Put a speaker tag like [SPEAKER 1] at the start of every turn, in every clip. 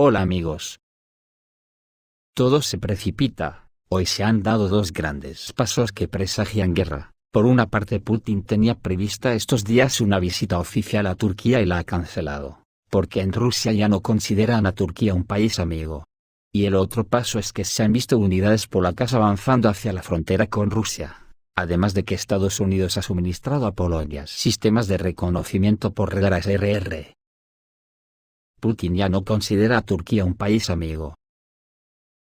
[SPEAKER 1] Hola amigos. Todo se precipita. Hoy se han dado dos grandes pasos que presagian guerra. Por una parte, Putin tenía prevista estos días una visita oficial a Turquía y la ha cancelado, porque en Rusia ya no consideran a Turquía un país amigo. Y el otro paso es que se han visto unidades polacas avanzando hacia la frontera con Rusia, además de que Estados Unidos ha suministrado a Polonia sistemas de reconocimiento por radar SRR. Putin ya no considera a Turquía un país amigo.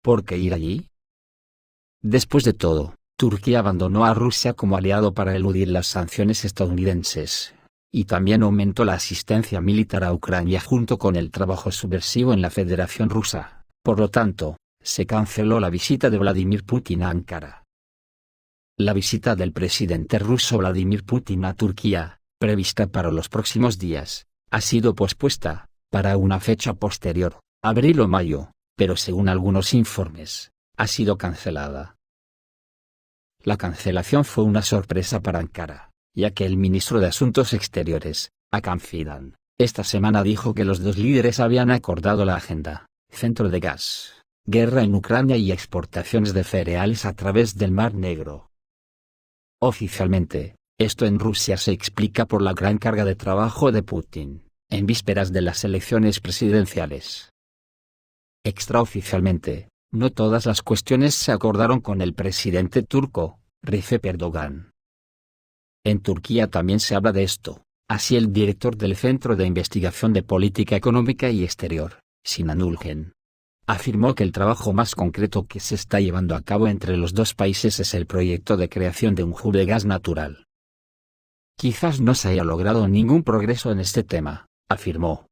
[SPEAKER 1] ¿Por qué ir allí? Después de todo, Turquía abandonó a Rusia como aliado para eludir las sanciones estadounidenses, y también aumentó la asistencia militar a Ucrania junto con el trabajo subversivo en la Federación Rusa. Por lo tanto, se canceló la visita de Vladimir Putin a Ankara. La visita del presidente ruso Vladimir Putin a Turquía, prevista para los próximos días, ha sido pospuesta, para una fecha posterior, abril o mayo, pero según algunos informes, ha sido cancelada. La cancelación fue una sorpresa para Ankara, ya que el ministro de Asuntos Exteriores, Hakan Fidan, esta semana dijo que los dos líderes habían acordado la agenda, centro de gas, guerra en Ucrania y exportaciones de cereales a través del Mar Negro. Oficialmente, esto en Rusia se explica por la gran carga de trabajo de Putin, en vísperas de las elecciones presidenciales. Extraoficialmente, no todas las cuestiones se acordaron con el presidente turco, Recep Erdogan. En Turquía también se habla de esto, así el director del Centro de Investigación de Política Económica y Exterior, Sinan Ülgen, afirmó que el trabajo más concreto que se está llevando a cabo entre los dos países es el proyecto de creación de un hub de gas natural. Quizás no se haya logrado ningún progreso en este tema, afirmó.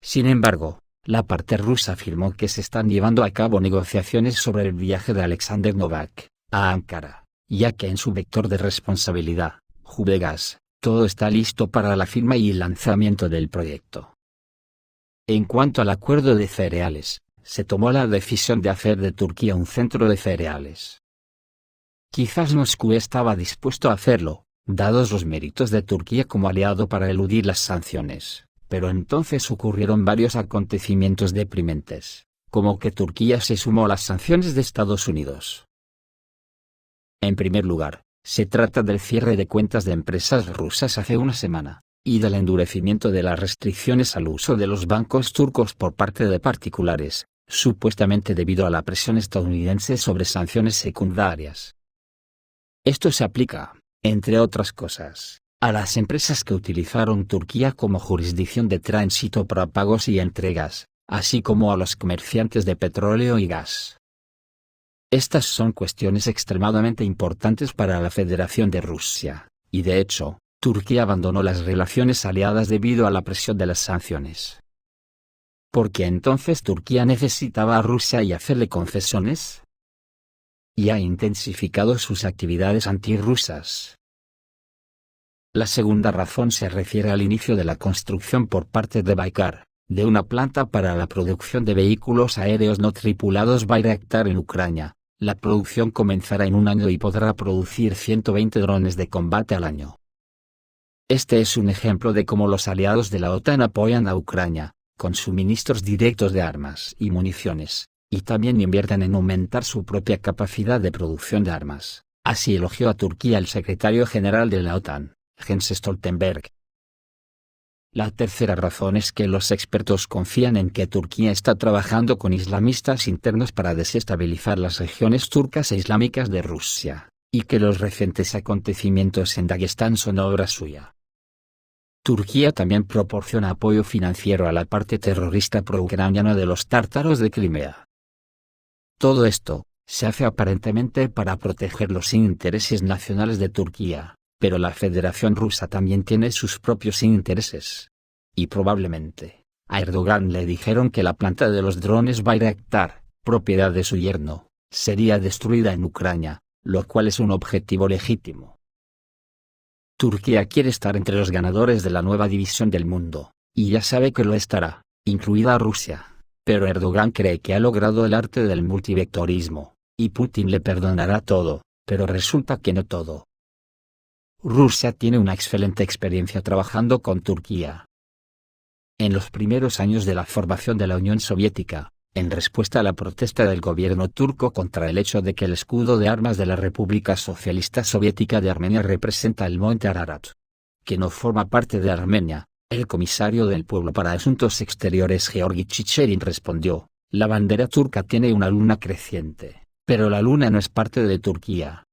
[SPEAKER 1] Sin embargo, la parte rusa afirmó que se están llevando a cabo negociaciones sobre el viaje de Alexander Novak a Ankara, ya que en su vector de responsabilidad, hub de gas, todo está listo para la firma y el lanzamiento del proyecto. En cuanto al acuerdo de cereales, se tomó la decisión de hacer de Turquía un centro de cereales. Quizás Moscú estaba dispuesto a hacerlo, dados los méritos de Turquía como aliado para eludir las sanciones, pero entonces ocurrieron varios acontecimientos deprimentes, como que Turquía se sumó a las sanciones de Estados Unidos. En primer lugar, se trata del cierre de cuentas de empresas rusas hace una semana, y del endurecimiento de las restricciones al uso de los bancos turcos por parte de particulares, supuestamente debido a la presión estadounidense sobre sanciones secundarias. Esto se aplica, entre otras cosas, a las empresas que utilizaron Turquía como jurisdicción de tránsito para pagos y entregas, así como a los comerciantes de petróleo y gas. Estas son cuestiones extremadamente importantes para la Federación de Rusia, y de hecho, Turquía abandonó las relaciones aliadas debido a la presión de las sanciones. ¿Por qué entonces Turquía necesitaba a Rusia y hacerle concesiones? Y ha intensificado sus actividades antirrusas. La segunda razón se refiere al inicio de la construcción por parte de Baykar, de una planta para la producción de vehículos aéreos no tripulados Bayraktar en Ucrania. La producción comenzará en un año y podrá producir 120 drones de combate al año. Este es un ejemplo de cómo los aliados de la OTAN apoyan a Ucrania, con suministros directos de armas y municiones, y también invierten en aumentar su propia capacidad de producción de armas. Así elogió a Turquía el secretario general de la OTAN, Jens Stoltenberg. La tercera razón es que los expertos confían en que Turquía está trabajando con islamistas internos para desestabilizar las regiones turcas e islámicas de Rusia, y que los recientes acontecimientos en Dagestán son obra suya. Turquía también proporciona apoyo financiero a la parte terrorista pro-ucraniana de los tártaros de Crimea. Todo esto se hace aparentemente para proteger los intereses nacionales de Turquía, pero la Federación Rusa también tiene sus propios intereses. Y probablemente, a Erdogan le dijeron que la planta de los drones Bayraktar, propiedad de su yerno, sería destruida en Ucrania, lo cual es un objetivo legítimo. Turquía quiere estar entre los ganadores de la nueva división del mundo, y ya sabe que lo estará, incluida Rusia, pero Erdogan cree que ha logrado el arte del multivectorismo, y Putin le perdonará todo, pero resulta que no todo. Rusia tiene una excelente experiencia trabajando con Turquía. En los primeros años de la formación de la Unión Soviética, en respuesta a la protesta del gobierno turco contra el hecho de que el escudo de armas de la República Socialista Soviética de Armenia representa el monte Ararat, que no forma parte de Armenia, el comisario del pueblo para Asuntos Exteriores Georgi Chicherin respondió: la bandera turca tiene una luna creciente, pero la luna no es parte de Turquía.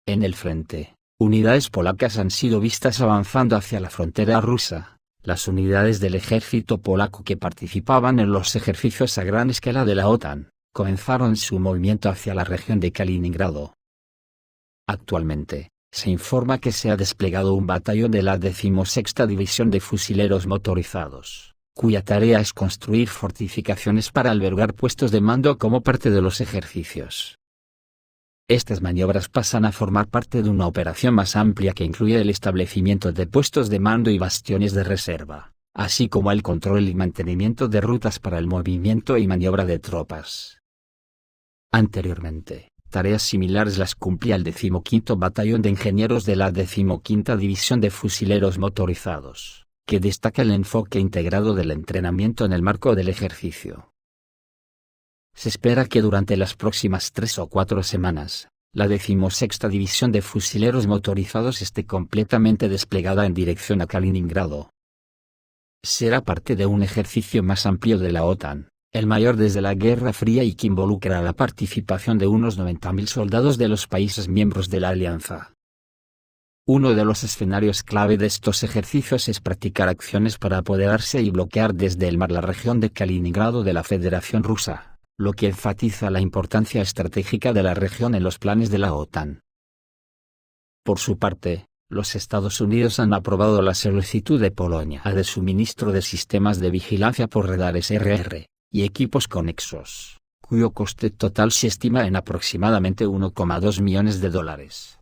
[SPEAKER 1] En el frente, unidades polacas han sido vistas avanzando hacia la frontera rusa. Las unidades del ejército polaco que participaban en los ejercicios a gran escala de la OTAN, comenzaron su movimiento hacia la región de Kaliningrado. Actualmente, se informa que se ha desplegado un batallón de la 16ª División de Fusileros Motorizados, cuya tarea es construir fortificaciones para albergar puestos de mando como parte de los ejercicios. Estas maniobras pasan a formar parte de una operación más amplia que incluye el establecimiento de puestos de mando y bastiones de reserva, así como el control y mantenimiento de rutas para el movimiento y maniobra de tropas. Anteriormente, tareas similares las cumplía el 15º Batallón de Ingenieros de la 15ª División de Fusileros Motorizados, que destaca el enfoque integrado del entrenamiento en el marco del ejercicio. Se espera que durante las próximas 3 o 4 semanas, la 16ª División de Fusileros Motorizados esté completamente desplegada en dirección a Kaliningrado. Será parte de un ejercicio más amplio de la OTAN, el mayor desde la Guerra Fría y que involucra la participación de unos 90.000 soldados de los países miembros de la alianza. Uno de los escenarios clave de estos ejercicios es practicar acciones para apoderarse y bloquear desde el mar la región de Kaliningrado de la Federación Rusa, lo que enfatiza la importancia estratégica de la región en los planes de la OTAN. Por su parte, los Estados Unidos han aprobado la solicitud de Polonia de suministro de sistemas de vigilancia por radares RR, y equipos conexos, cuyo coste total se estima en aproximadamente $1,2 millones.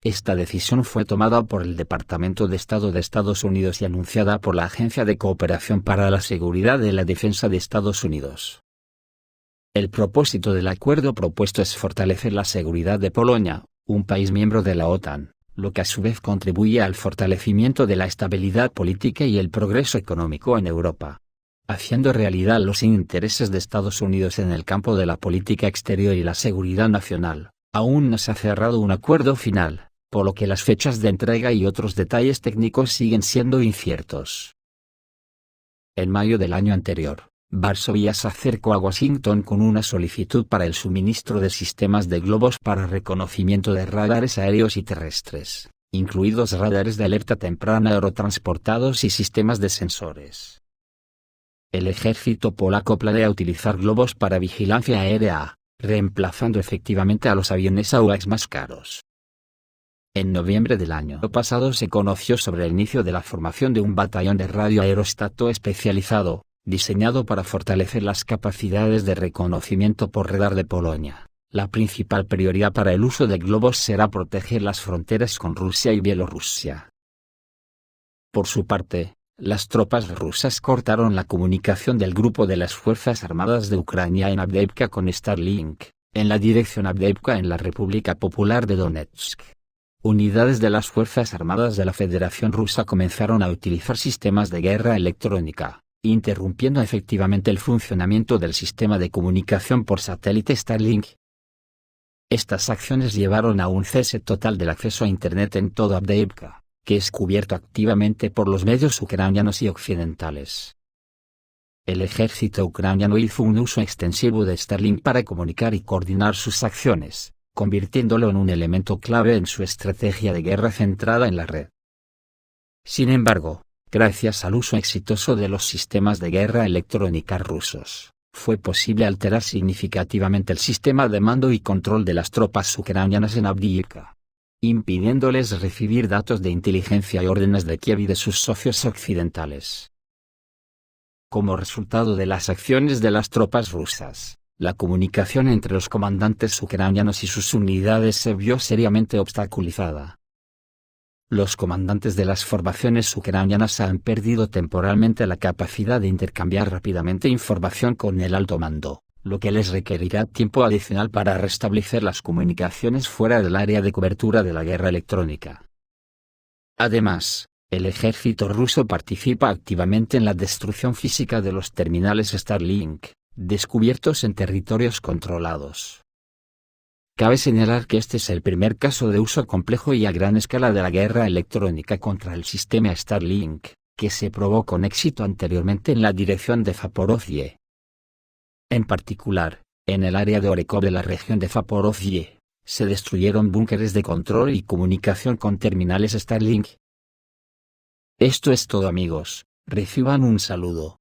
[SPEAKER 1] Esta decisión fue tomada por el Departamento de Estado de Estados Unidos y anunciada por la Agencia de Cooperación para la Seguridad de la Defensa de Estados Unidos. El propósito del acuerdo propuesto es fortalecer la seguridad de Polonia, un país miembro de la OTAN, lo que a su vez contribuye al fortalecimiento de la estabilidad política y el progreso económico en Europa, haciendo realidad los intereses de Estados Unidos en el campo de la política exterior y la seguridad nacional. Aún no se ha cerrado un acuerdo final, por lo que las fechas de entrega y otros detalles técnicos siguen siendo inciertos. En mayo del año anterior, Varsovia se acercó a Washington con una solicitud para el suministro de sistemas de globos para reconocimiento de radares aéreos y terrestres, incluidos radares de alerta temprana aerotransportados y sistemas de sensores. El ejército polaco planea utilizar globos para vigilancia aérea, reemplazando efectivamente a los aviones AWACS más caros. En noviembre del año pasado se conoció sobre el inicio de la formación de un batallón de radioaerostato especializado, diseñado para fortalecer las capacidades de reconocimiento por radar de Polonia. La principal prioridad para el uso de globos será proteger las fronteras con Rusia y Bielorrusia. Por su parte, las tropas rusas cortaron la comunicación del grupo de las Fuerzas Armadas de Ucrania en Avdiivka con Starlink, en la dirección Avdiivka en la República Popular de Donetsk. Unidades de las Fuerzas Armadas de la Federación Rusa comenzaron a utilizar sistemas de guerra electrónica, interrumpiendo efectivamente el funcionamiento del sistema de comunicación por satélite Starlink. Estas acciones llevaron a un cese total del acceso a Internet en todo Avdiivka, que es cubierto activamente por los medios ucranianos y occidentales. El ejército ucraniano hizo un uso extensivo de Starlink para comunicar y coordinar sus acciones, convirtiéndolo en un elemento clave en su estrategia de guerra centrada en la red. Sin embargo, gracias al uso exitoso de los sistemas de guerra electrónica rusos, fue posible alterar significativamente el sistema de mando y control de las tropas ucranianas en Avdiivka, impidiéndoles recibir datos de inteligencia y órdenes de Kiev y de sus socios occidentales. Como resultado de las acciones de las tropas rusas, la comunicación entre los comandantes ucranianos y sus unidades se vio seriamente obstaculizada. Los comandantes de las formaciones ucranianas han perdido temporalmente la capacidad de intercambiar rápidamente información con el alto mando, lo que les requerirá tiempo adicional para restablecer las comunicaciones fuera del área de cobertura de la guerra electrónica. Además, el ejército ruso participa activamente en la destrucción física de los terminales Starlink, descubiertos en territorios controlados. Cabe señalar que este es el primer caso de uso complejo y a gran escala de la guerra electrónica contra el sistema Starlink, que se probó con éxito anteriormente en la dirección de Zaporozhye. En particular, en el área de Orekov de la región de Zaporozhye, se destruyeron búnkeres de control y comunicación con terminales Starlink. Esto es todo amigos, reciban un saludo.